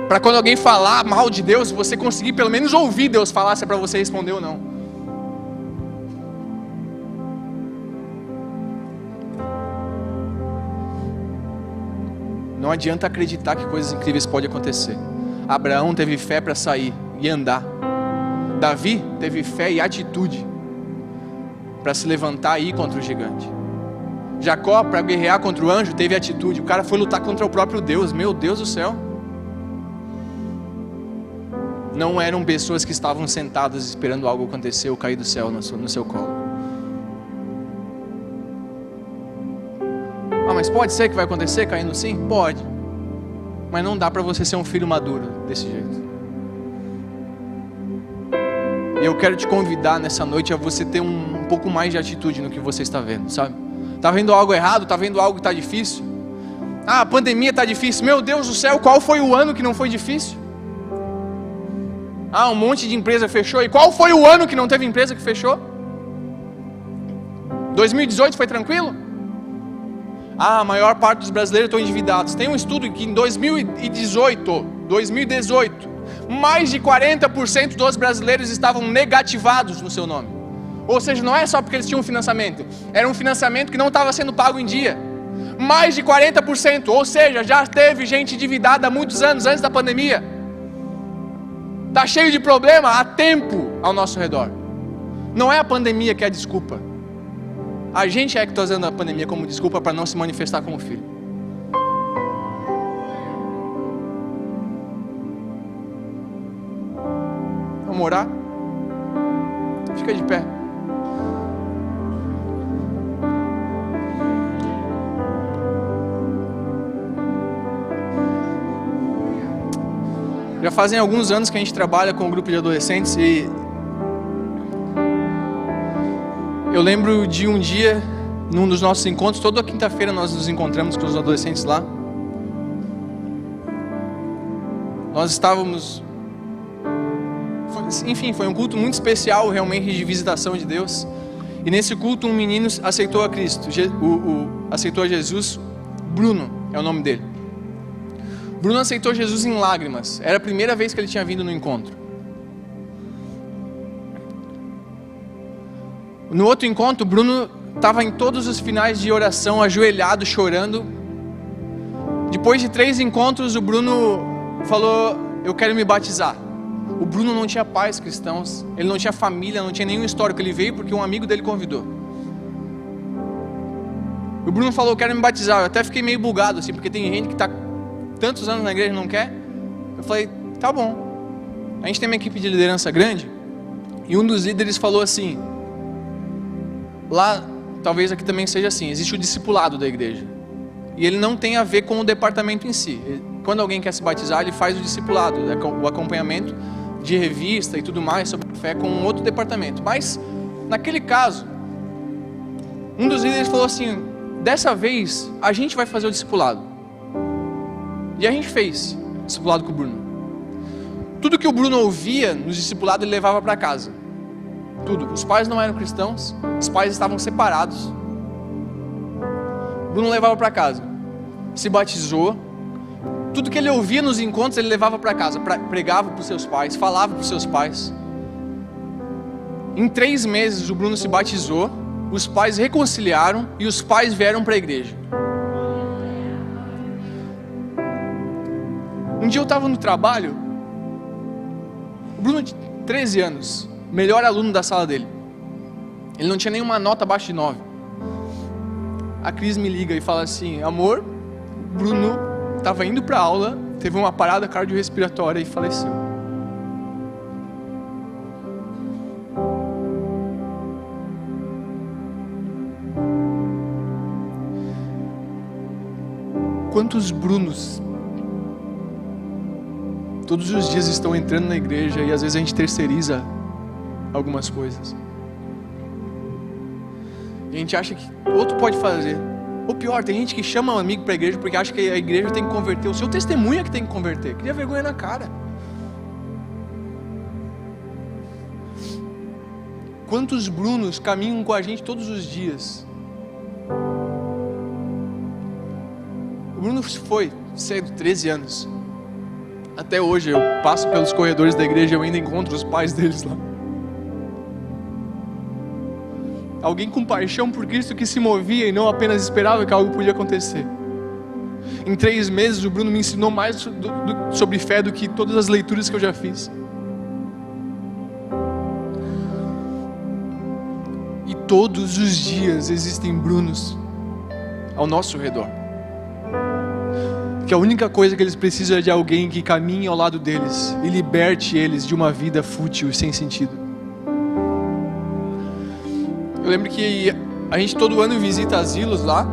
A: Para quando alguém falar mal de Deus, você conseguir pelo menos ouvir Deus falar se é para você responder ou não. Não adianta acreditar que coisas incríveis podem acontecer. Abraão teve fé para sair e andar. Davi teve fé e atitude para se levantar e ir contra o gigante. Jacó, para guerrear contra o anjo, teve atitude. O cara foi lutar contra o próprio Deus. Meu Deus do céu. Não eram pessoas que estavam sentadas esperando algo acontecer ou cair do céu no seu colo. Mas pode ser que vai acontecer caindo sim? Pode. Mas não dá para você ser um filho maduro desse jeito. E eu quero te convidar nessa noite a você ter um pouco mais de atitude no que você está vendo, sabe? Está vendo algo errado? Está vendo algo que está difícil? A pandemia está difícil. Meu Deus do céu, qual foi o ano que não foi difícil? Um monte de empresa fechou. E qual foi o ano que não teve empresa que fechou? 2018 foi tranquilo? A maior parte dos brasileiros estão endividados. Tem um estudo que em 2018, mais de 40% dos brasileiros estavam negativados no seu nome. Ou seja, não é só porque eles tinham financiamento, era um financiamento que não estava sendo pago em dia. Mais de 40%, ou seja, já teve gente endividada há muitos anos antes da pandemia. Está cheio de problema há tempo ao nosso redor. Não é a pandemia que é a desculpa. A gente é que está usando a pandemia como desculpa para não se manifestar como filho. Vamos orar? Fica de pé. Já fazem alguns anos que a gente trabalha com um grupo de adolescentes e eu lembro de um dia, num dos nossos encontros, toda quinta-feira nós nos encontramos com os adolescentes lá. Nós estávamos... Enfim, foi um culto muito especial, realmente, de visitação de Deus. E nesse culto um menino aceitou a Cristo, aceitou a Jesus. Bruno é o nome dele. Bruno aceitou Jesus em lágrimas. Era a primeira vez que ele tinha vindo no encontro. No outro encontro, Bruno estava em todos os finais de oração, ajoelhado, chorando. Depois de 3 encontros, o Bruno falou: eu quero me batizar. O Bruno não tinha pais cristãos, ele não tinha família, não tinha nenhum histórico. Ele veio porque um amigo dele convidou. O Bruno falou: eu quero me batizar. Eu até fiquei meio bugado assim, porque tem gente que está tantos anos na igreja e não quer. Eu falei: tá bom. A gente tem uma equipe de liderança grande, e um dos líderes falou assim: lá, talvez aqui também seja assim, existe o discipulado da igreja, e ele não tem a ver com o departamento em si. Quando alguém quer se batizar, ele faz o discipulado, o acompanhamento de revista e tudo mais sobre a fé com um outro departamento. Mas, naquele caso, um dos líderes falou assim: dessa vez, a gente vai fazer o discipulado. E a gente fez o discipulado com o Bruno. Tudo que o Bruno ouvia no discipulado, ele levava para casa. Tudo. Os pais não eram cristãos, os pais estavam separados. Bruno levava para casa, se batizou. Tudo que ele ouvia nos encontros, ele levava para casa, pregava para os seus pais, falava para os seus pais. Em 3 meses o Bruno se batizou, os pais reconciliaram e os pais vieram para a igreja. Um dia eu estava no trabalho, o Bruno tinha 13 anos, melhor aluno da sala dele. Ele não tinha nenhuma nota abaixo de 9. A Cris me liga e fala assim: amor, o Bruno estava indo para a aula, teve uma parada cardiorrespiratória e faleceu.
B: quantos Brunos todos os dias estão entrando na igreja e às vezes a gente terceiriza algumas coisas. E a gente acha que outro pode fazer. Ou pior, tem gente que chama um amigo para a igreja porque acha que a igreja tem que converter. O seu testemunho é que tem que converter. Cria vergonha na cara. Quantos Brunos caminham com a gente todos os dias? O Bruno foi cedo, 13 anos. Até hoje eu passo pelos corredores da igreja e eu ainda encontro os pais deles lá. Alguém com paixão por Cristo que se movia e não apenas esperava que algo podia acontecer. Em 3 meses o Bruno me ensinou mais sobre fé do que todas as leituras que eu já fiz. E todos os dias existem Brunos ao nosso redor. Que a única coisa que eles precisam é de alguém que caminhe ao lado deles e liberte eles de uma vida fútil e sem sentido. Eu lembro que a gente todo ano visita asilos lá.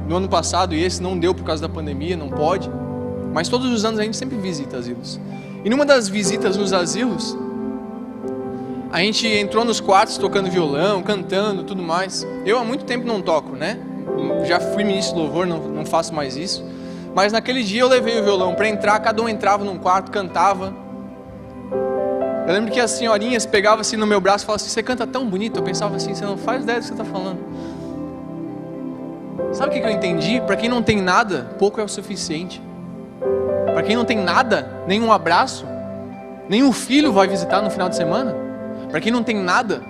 B: No ano passado, e esse não deu por causa da pandemia, não pode. Mas todos os anos a gente sempre visita asilos. E numa das visitas nos asilos, a gente entrou nos quartos tocando violão, cantando, tudo mais. Eu há muito tempo não toco, né? Já fui ministro de louvor, não faço mais isso. Mas naquele dia eu levei o violão para entrar, cada um entrava num quarto, cantava. Eu lembro que as senhorinhas pegavam assim no meu braço e falavam assim: você canta tão bonito. Eu pensava assim: você não faz ideia do que você está falando. Sabe o que eu entendi? Para quem não tem nada, pouco é o suficiente. Para quem não tem nada, nenhum abraço, nenhum filho vai visitar no final de semana. Para quem não tem nada,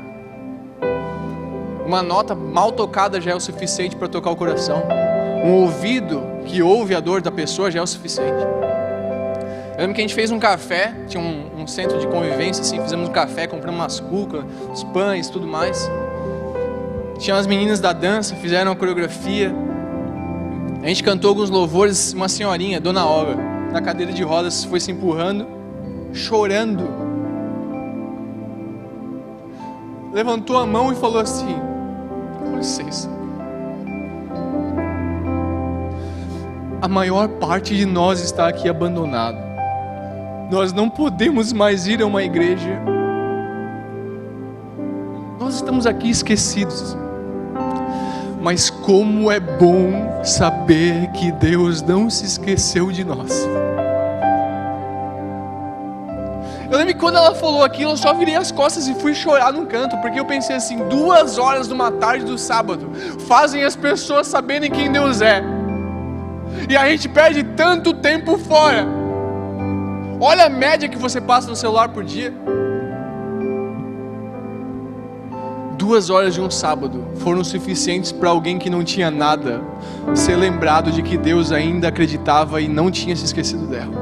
B: uma nota mal tocada já é o suficiente para tocar o coração. Um ouvido que ouve a dor da pessoa já é o suficiente. Eu lembro que a gente fez um café, tinha um centro de convivência, assim, fizemos um café, compramos umas cucas, os pães, tudo mais. Tinha as meninas da dança, fizeram a coreografia. A gente cantou alguns louvores, uma senhorinha, Dona Olga, na cadeira de rodas, foi se empurrando, chorando. Levantou a mão e falou assim: com licença. A maior parte de nós está aqui abandonado. Nós não podemos mais ir a uma igreja. Nós estamos aqui esquecidos. Mas como é bom saber que Deus não se esqueceu de nós. Eu lembro que quando ela falou aquilo, eu só virei as costas e fui chorar num canto, porque eu pensei assim: 2 horas de uma tarde do sábado fazem as pessoas saberem quem Deus é. E a gente perde tanto tempo fora. Olha a média que você passa no celular por dia. 2 horas de um sábado foram suficientes para alguém que não tinha nada ser lembrado de que Deus ainda acreditava e não tinha se esquecido dela.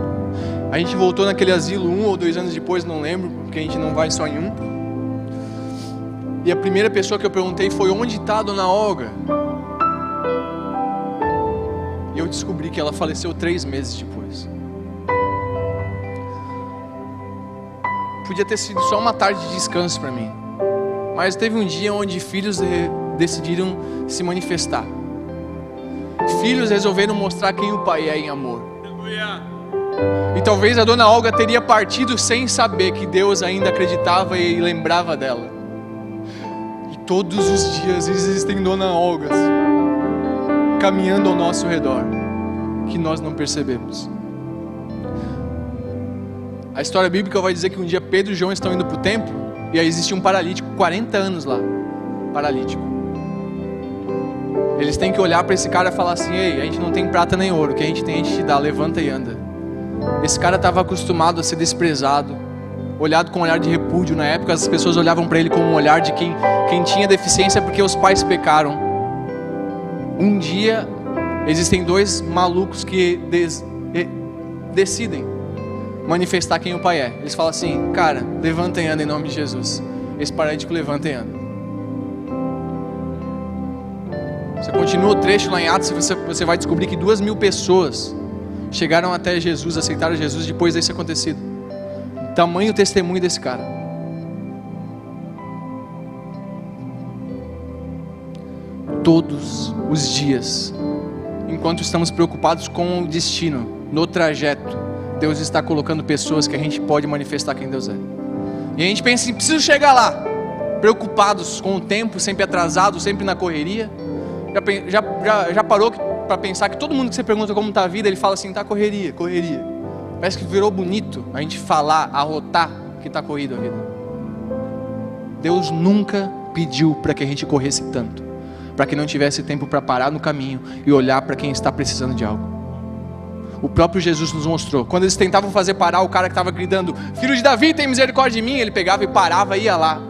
B: A gente voltou naquele asilo 1 ou 2 anos depois, não lembro, porque a gente não vai só em um. E a primeira pessoa que eu perguntei foi: onde está a Dona Olga? E eu descobri que ela faleceu 3 meses depois. Podia ter sido só uma tarde de descanso para mim. Mas teve um dia onde filhos decidiram se manifestar. Filhos resolveram mostrar quem o pai é em amor. E talvez a Dona Olga teria partido sem saber que Deus ainda acreditava e lembrava dela. E todos os dias existem Dona Olgas caminhando ao nosso redor, que nós não percebemos. A história bíblica vai dizer que um dia Pedro e João estão indo para o templo, e aí existe um paralítico, 40 anos lá, paralítico. Eles têm que olhar para esse cara e falar assim: ei, a gente não tem prata nem ouro, o que a gente tem a gente te dá, levanta e anda. Esse cara estava acostumado a ser desprezado, olhado com um olhar de repúdio. Na época as pessoas olhavam para ele como um olhar de quem tinha deficiência porque os pais pecaram. Um dia existem 2 malucos que decidem manifestar quem o pai é. Eles falam assim: cara, levanta e anda em nome de Jesus. Esse paralítico levanta e anda. Você continua o trecho lá em Atos, você vai descobrir que 2.000 pessoas chegaram até Jesus, aceitaram Jesus depois desse acontecido. Tamanho testemunho desse cara. Todos os dias enquanto estamos preocupados com o destino, no trajeto, Deus está colocando pessoas que a gente pode manifestar quem Deus é. E a gente pensa assim, preciso chegar lá, preocupados com o tempo, sempre atrasados, sempre na correria. Já parou para pensar que todo mundo que você pergunta como está a vida, ele fala assim, está correria. Parece que virou bonito a gente falar, arrotar que está corrido a vida. Deus nunca pediu para que a gente corresse tanto, para que não tivesse tempo para parar no caminho e olhar para quem está precisando de algo. O próprio Jesus nos mostrou. Quando eles tentavam fazer parar o cara que estava gritando, filho de Davi, tem misericórdia de mim, ele pegava e parava e ia lá.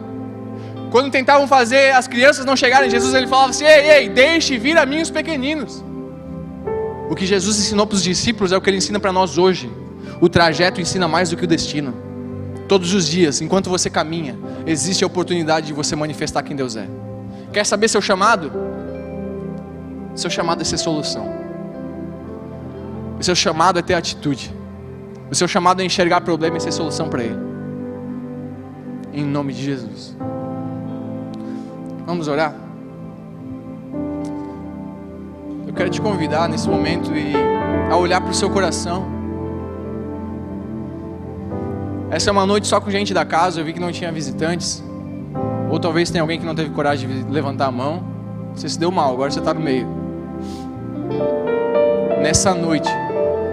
B: Quando tentavam fazer as crianças não chegarem em Jesus, ele falava assim, ei, deixe vir a mim os pequeninos. O que Jesus ensinou para os discípulos é o que ele ensina para nós hoje. O trajeto ensina mais do que o destino. Todos os dias, enquanto você caminha, existe a oportunidade de você manifestar quem Deus é. Quer saber seu chamado? Seu chamado é ser solução. O seu chamado é ter atitude. O seu chamado é enxergar problema e ser solução para ele. Em nome de Jesus. Vamos orar? Eu quero te convidar nesse momento a olhar para o seu coração. Essa é uma noite só com gente da casa. Eu vi que não tinha visitantes. Ou talvez tenha alguém que não teve coragem de levantar a mão. Você se deu mal, agora você está no meio. Nessa noite,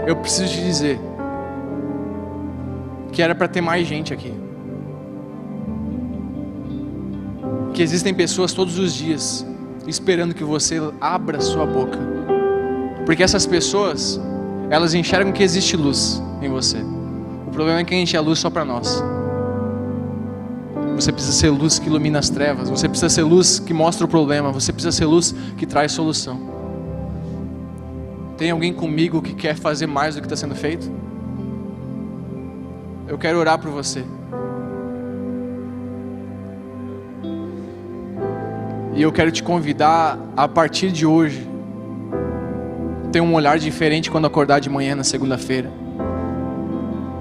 B: eu preciso te dizer que era para ter mais gente aqui. Que existem pessoas todos os dias esperando que você abra sua boca. Porque essas pessoas, elas enxergam que existe luz em você. O problema é que a gente é luz só para nós. Você precisa ser luz que ilumina as trevas. Você precisa ser luz que mostra o problema. Você precisa ser luz que traz solução. Tem alguém comigo que quer fazer mais do que está sendo feito? Eu quero orar por você. E eu quero te convidar a partir de hoje ter um olhar diferente quando acordar de manhã na segunda-feira.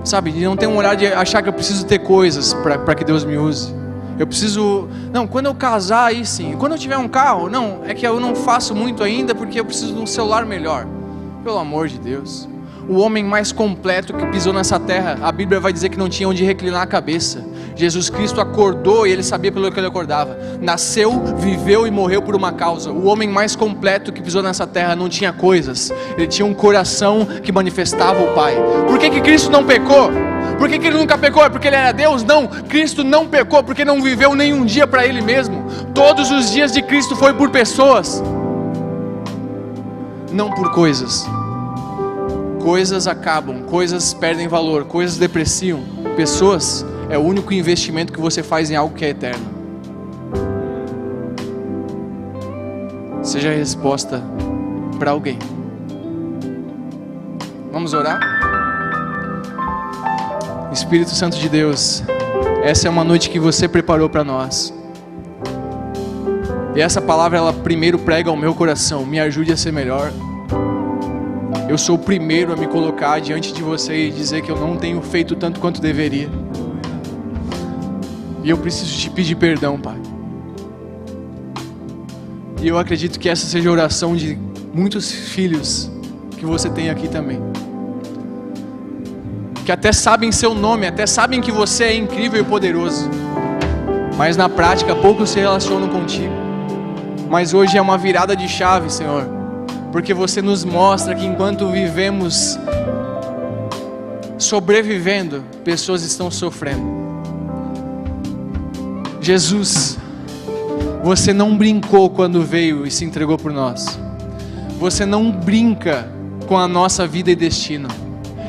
B: Sabe, de não ter um olhar de achar que eu preciso ter coisas para que Deus me use. Eu preciso... Não, quando eu casar aí sim. Quando eu tiver um carro, não, é que eu não faço muito ainda porque eu preciso de um celular melhor. Pelo amor de Deus. O homem mais completo que pisou nessa terra, a Bíblia vai dizer que não tinha onde reclinar a cabeça. Jesus Cristo acordou e ele sabia pelo que ele acordava. Nasceu, viveu e morreu por uma causa. O homem mais completo que pisou nessa terra não tinha coisas. Ele tinha um coração que manifestava o Pai. Por que Cristo não pecou? Por que ele nunca pecou? É porque ele era Deus? Não, Cristo não pecou porque não viveu nenhum dia para ele mesmo. Todos os dias de Cristo foi por pessoas, não por coisas. Coisas acabam, coisas perdem valor, coisas depreciam. Pessoas é o único investimento que você faz em algo que é eterno. Seja a resposta para alguém. Vamos orar? Espírito Santo de Deus, essa é uma noite que você preparou para nós. E essa palavra, ela primeiro prega ao meu coração. Me ajude a ser melhor. Eu sou o primeiro a me colocar diante de você e dizer que eu não tenho feito tanto quanto deveria. E eu preciso te pedir perdão, Pai. E eu acredito que essa seja a oração de muitos filhos que você tem aqui também. Que até sabem seu nome, até sabem que você é incrível e poderoso. Mas na prática poucos se relacionam contigo. Mas hoje é uma virada de chave, Senhor. Porque você nos mostra que enquanto vivemos sobrevivendo, pessoas estão sofrendo. Jesus, você não brincou quando veio e se entregou por nós. Você não brinca com a nossa vida e destino.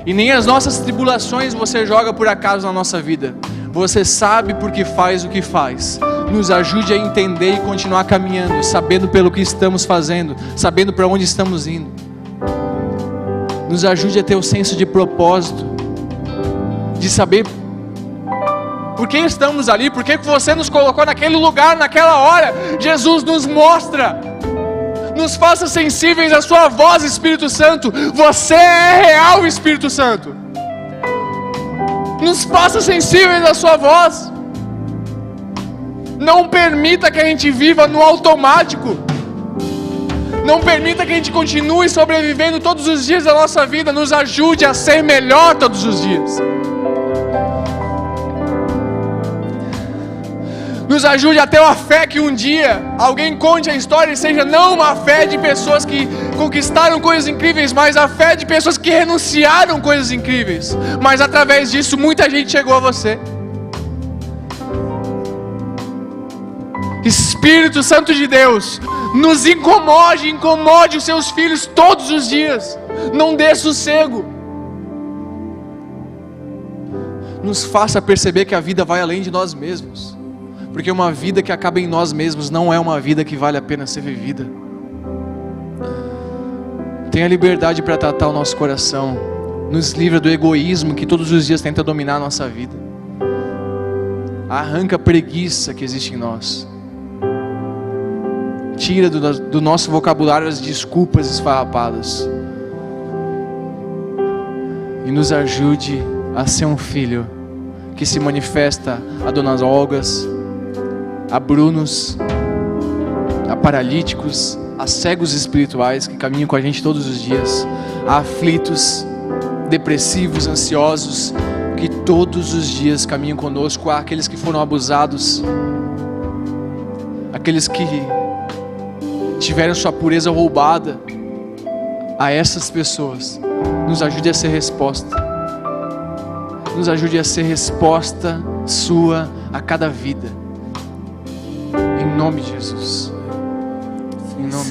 B: E nem as nossas tribulações você joga por acaso na nossa vida. Você sabe por que faz o que faz. Nos ajude a entender e continuar caminhando, sabendo pelo que estamos fazendo, sabendo para onde estamos indo. Nos ajude a ter o senso de propósito, de saber por que estamos ali, por que você nos colocou naquele lugar, naquela hora. Jesus, nos mostra, nos faça sensíveis à sua voz, Espírito Santo. Você é real, Espírito Santo. Nos faça sensíveis à sua voz. Não permita que a gente viva no automático. Não permita que a gente continue sobrevivendo todos os dias da nossa vida. Nos ajude a ser melhor todos os dias. Nos ajude a ter uma fé que um dia alguém conte a história e seja não uma fé de pessoas que conquistaram coisas incríveis, mas a fé de pessoas que renunciaram coisas incríveis. Mas através disso muita gente chegou a você. Espírito Santo de Deus, nos incomode os seus filhos todos os dias. Não dê sossego. Nos faça perceber que a vida vai além de nós mesmos. Porque uma vida que acaba em nós mesmos não é uma vida que vale a pena ser vivida. Tenha liberdade para tratar o nosso coração. Nos livra do egoísmo que todos os dias tenta dominar a nossa vida. Arranca a preguiça que existe em nós. Tira do nosso vocabulário as desculpas esfarrapadas. E nos ajude a ser um filho que se manifesta a donas Olgas, a Brunos, a paralíticos, a cegos espirituais que caminham com a gente todos os dias, a aflitos, depressivos, ansiosos, que todos os dias caminham conosco, a aqueles que foram abusados, aqueles que tiveram sua pureza roubada. A essas pessoas, nos ajude a ser resposta. Nos ajude a ser resposta sua a cada vida. Em nome de Jesus.